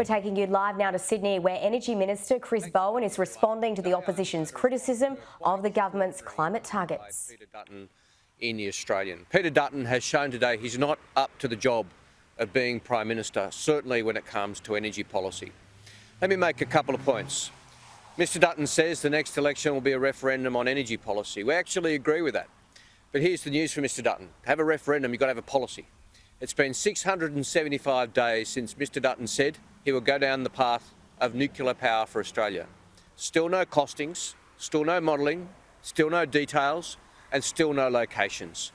We're taking you live now to Sydney, where Energy Minister Chris Bowen is responding to the opposition's criticism of the government's climate targets. Peter Dutton in The Australian. Peter Dutton has shown today he's not up to the job of being Prime Minister, certainly when it comes to energy policy. Let me make a couple of points. Mr Dutton says the next election will be a referendum on energy policy. We actually agree with that. But here's the news from Mr Dutton. To have a referendum, you've got to have a policy. It's been 675 days since Mr Dutton said he will go down the path of nuclear power for Australia. Still no costings, still no modelling, still no details, and still no locations.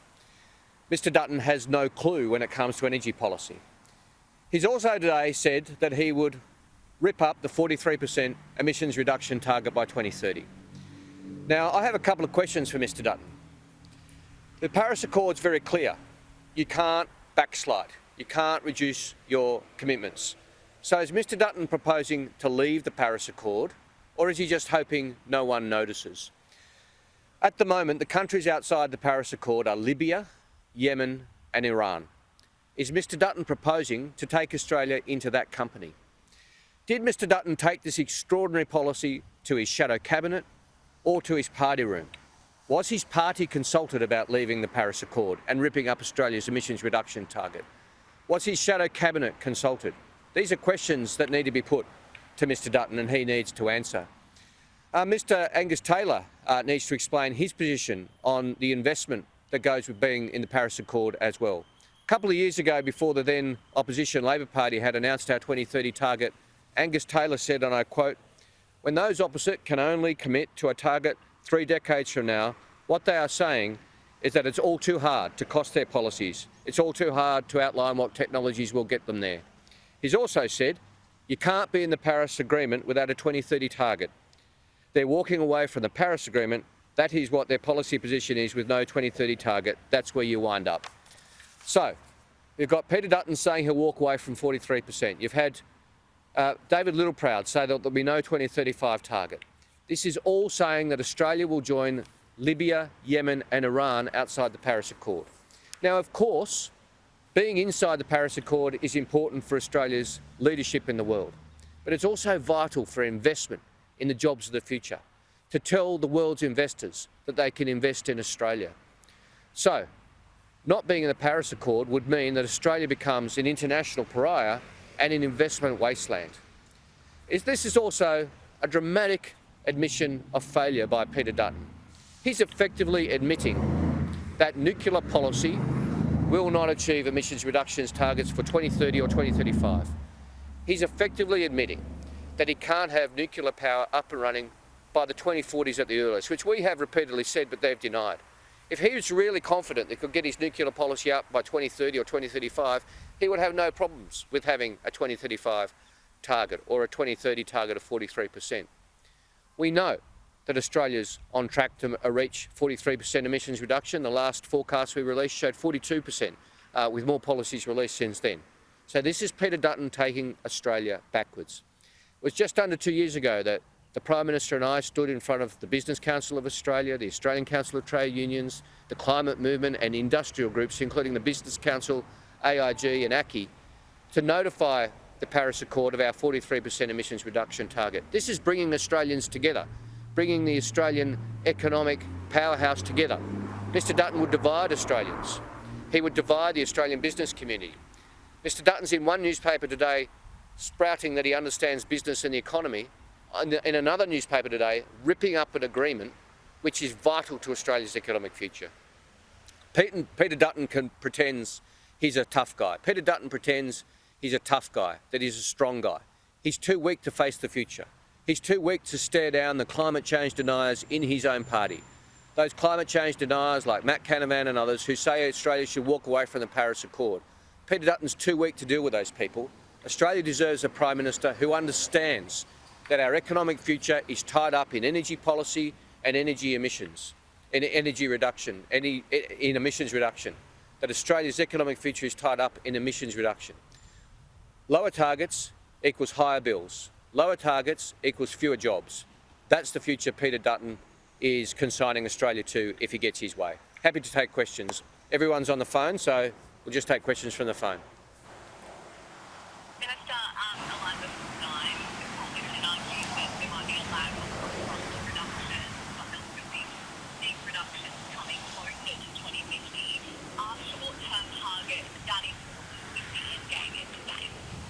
Mr Dutton has no clue when it comes to energy policy. He's also today said that he would rip up the 43% emissions reduction target by 2030. Now, I have a couple of questions for Mr Dutton. The Paris Accord's very clear. You can't backslide. You can't reduce your commitments. So is Mr Dutton proposing to leave the Paris Accord, or is he just hoping no one notices? At the moment, the countries outside the Paris Accord are Libya, Yemen and Iran. Is Mr Dutton proposing to take Australia into that company? Did Mr Dutton take this extraordinary policy to his shadow cabinet or to his party room? Was his party consulted about leaving the Paris Accord and ripping up Australia's emissions reduction target? Was his shadow cabinet consulted? These are questions that need to be put to Mr Dutton, and he needs to answer. Mr Angus Taylor needs to explain his position on the investment that goes with being in the Paris Accord as well. A couple of years ago, before the then opposition Labor Party had announced our 2030 target, Angus Taylor said, and I quote, "When those opposite can only commit to a target 3 decades from now, what they are saying is that it's all too hard to cost their policies. It's all too hard to outline what technologies will get them there." He's also said, you can't be in the Paris Agreement without a 2030 target. They're walking away from the Paris Agreement. That is what their policy position is with no 2030 target. That's where you wind up. So, you've got Peter Dutton saying he'll walk away from 43%. You've had David Littleproud say that there'll be no 2035 target. This is all saying that Australia will join Libya, Yemen and Iran outside the Paris Accord. Now, of course, being inside the Paris Accord is important for Australia's leadership in the world, but it's also vital for investment in the jobs of the future, to tell the world's investors that they can invest in Australia. So, not being in the Paris Accord would mean that Australia becomes an international pariah and an investment wasteland. This is also a dramatic admission of failure by Peter Dutton. He's effectively admitting that nuclear policy will not achieve emissions reductions targets for 2030 or 2035. He's effectively admitting that he can't have nuclear power up and running by the 2040s at the earliest, which we have repeatedly said, but they've denied. If he was really confident that he could get his nuclear policy up by 2030 or 2035, he would have no problems with having a 2035 target or a 2030 target of 43%. We know that Australia's on track to reach 43% emissions reduction. The last forecast we released showed 42%, with more policies released since then. So this is Peter Dutton taking Australia backwards. It was just under 2 years ago that the Prime Minister and I stood in front of the Business Council of Australia, the Australian Council of Trade Unions, the climate movement and industrial groups, including the Business Council, AIG and ACCI, to notify the Paris Accord of our 43% emissions reduction target. This is bringing Australians together, bringing the Australian economic powerhouse together. Mr Dutton would divide Australians. He would divide the Australian business community. Mr Dutton's in one newspaper today sprouting that he understands business and the economy, in another newspaper today ripping up an agreement which is vital to Australia's economic future. Peter Dutton pretends he's a tough guy. Peter Dutton pretends he's a tough guy, that he's a strong guy. He's too weak to face the future. He's too weak to stare down the climate change deniers in his own party. Those climate change deniers like Matt Canavan and others who say Australia should walk away from the Paris Accord. Peter Dutton's too weak to deal with those people. Australia deserves a Prime Minister who understands that our economic future is tied up in energy policy and energy emissions, in energy reduction, in emissions reduction. That Australia's economic future is tied up in emissions reduction. Lower targets equals higher bills. Lower targets equals fewer jobs. That's the future Peter Dutton is consigning Australia to if he gets his way. Happy to take questions. Everyone's on the phone, so we'll just take questions from the phone. Minister, along with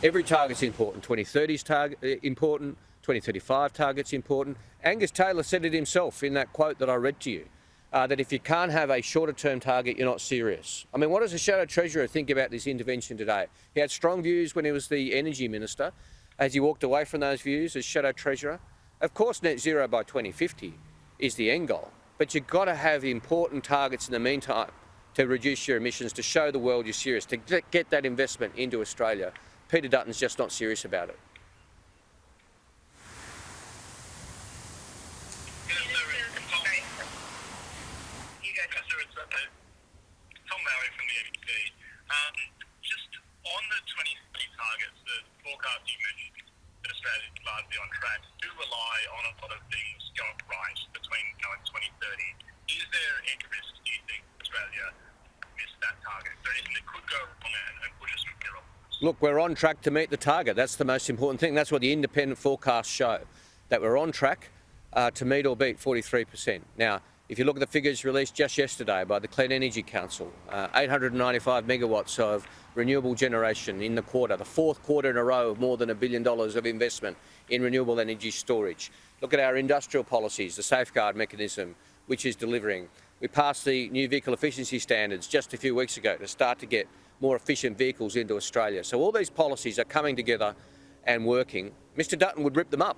Every target's important. 2030's target important. 2035 target's important. Angus Taylor said it himself in that quote that I read to you, that if you can't have a shorter-term target, you're not serious. I mean, what does the Shadow Treasurer think about this intervention today? He had strong views when he was the Energy Minister. Has he walked away from those views as Shadow Treasurer? Of course, net zero by 2050 is the end goal, but you've got to have important targets in the meantime to reduce your emissions, to show the world you're serious, to get that investment into Australia. Peter Dutton's just not serious about it. Tom Lowry from the ABC. Just on the 2030 targets, the forecast you mentioned that Australia is largely on track, do rely on a lot of things going right between now and 2030. Is there any risk, do you think, Australia missed that target? Is there anything that could go wrong and push us from here on? Look, we're on track to meet the target. That's the most important thing. That's what the independent forecasts show, that we're on track to meet or beat 43%. Now, if you look at the figures released just yesterday by the Clean Energy Council, 895 megawatts of renewable generation in the quarter, the fourth quarter in a row of more than $1 billion of investment in renewable energy storage. Look at our industrial policies, the safeguard mechanism, which is delivering. We passed the new vehicle efficiency standards just a few weeks ago to start to get more efficient vehicles into Australia. So all these policies are coming together and working. Mr Dutton would rip them up.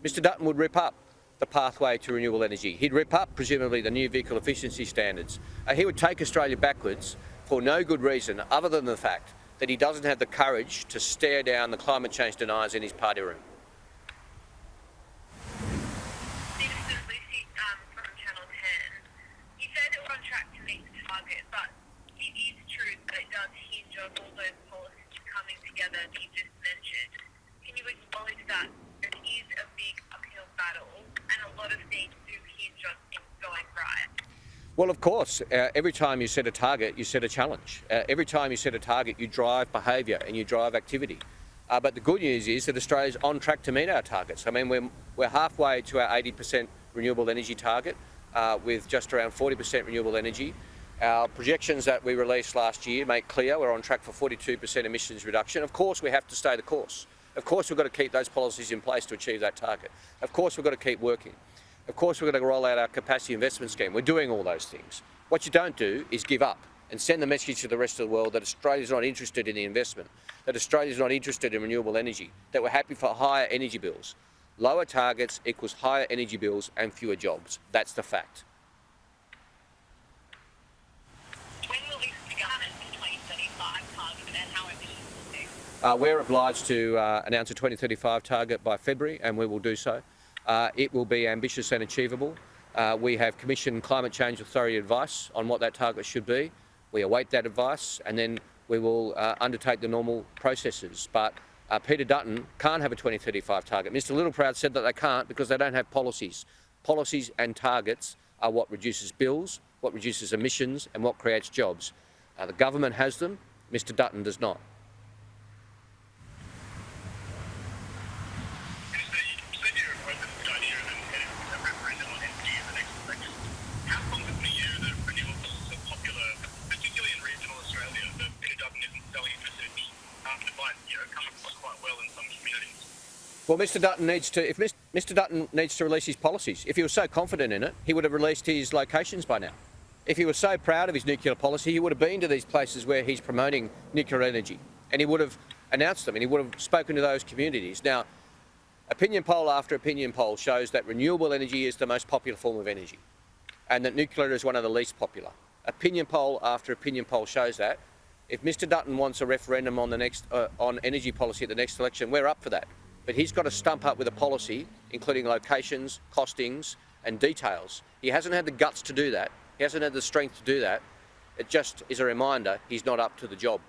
Mr Dutton would rip up the pathway to renewable energy. He'd rip up, presumably, the new vehicle efficiency standards. He would take Australia backwards for no good reason other than the fact that he doesn't have the courage to stare down the climate change deniers in his party room. This is Lucy from Channel 10. You say that we're on track to meet the target, but it is true that it does hinge on all those policies coming together that you just mentioned. Can you acknowledge that it is a big uphill battle and a lot of things do hinge on things going right? Well, of course, every time you set a target, you set a challenge. Every time you set a target, you drive behaviour and you drive activity. But the good news is that Australia's on track to meet our targets. I mean, we're halfway to our 80% renewable energy target with just around 40% renewable energy. Our projections that we released last year make clear we're on track for 42% emissions reduction. Of course, we have to stay the course. Of course, we've got to keep those policies in place to achieve that target. Of course, we've got to keep working. Of course, we're going to roll out our capacity investment scheme. We're doing all those things. What you don't do is give up and send the message to the rest of the world that Australia's not interested in the investment, that Australia's not interested in renewable energy, that we're happy for higher energy bills. Lower targets equals higher energy bills and fewer jobs. That's the fact. When will this be government's 2035 target and how ambitious will it be? We're obliged to announce a 2035 target by February, and we will do so. It will be ambitious and achievable. We have commissioned Climate Change Authority advice on what that target should be. We await that advice, and then we will undertake the normal processes. But Peter Dutton can't have a 2035 target. Mr Littleproud said that they can't because they don't have policies. Policies and targets are what reduces bills, what reduces emissions, and what creates jobs. The government has them, Mr Dutton does not. Well, Mr Dutton needs to, if Mr Dutton needs to release his policies. If he was so confident in it, he would have released his locations by now. If he was so proud of his nuclear policy, he would have been to these places where he's promoting nuclear energy, and he would have announced them, and he would have spoken to those communities. Now, opinion poll after opinion poll shows that renewable energy is the most popular form of energy, and that nuclear is one of the least popular. Opinion poll after opinion poll shows that. If Mr Dutton wants a referendum on the next on energy policy at the next election, we're up for that. But he's got to stump up with a policy, including locations, costings, and details. He hasn't had the guts to do that. He hasn't had the strength to do that. It just is a reminder he's not up to the job.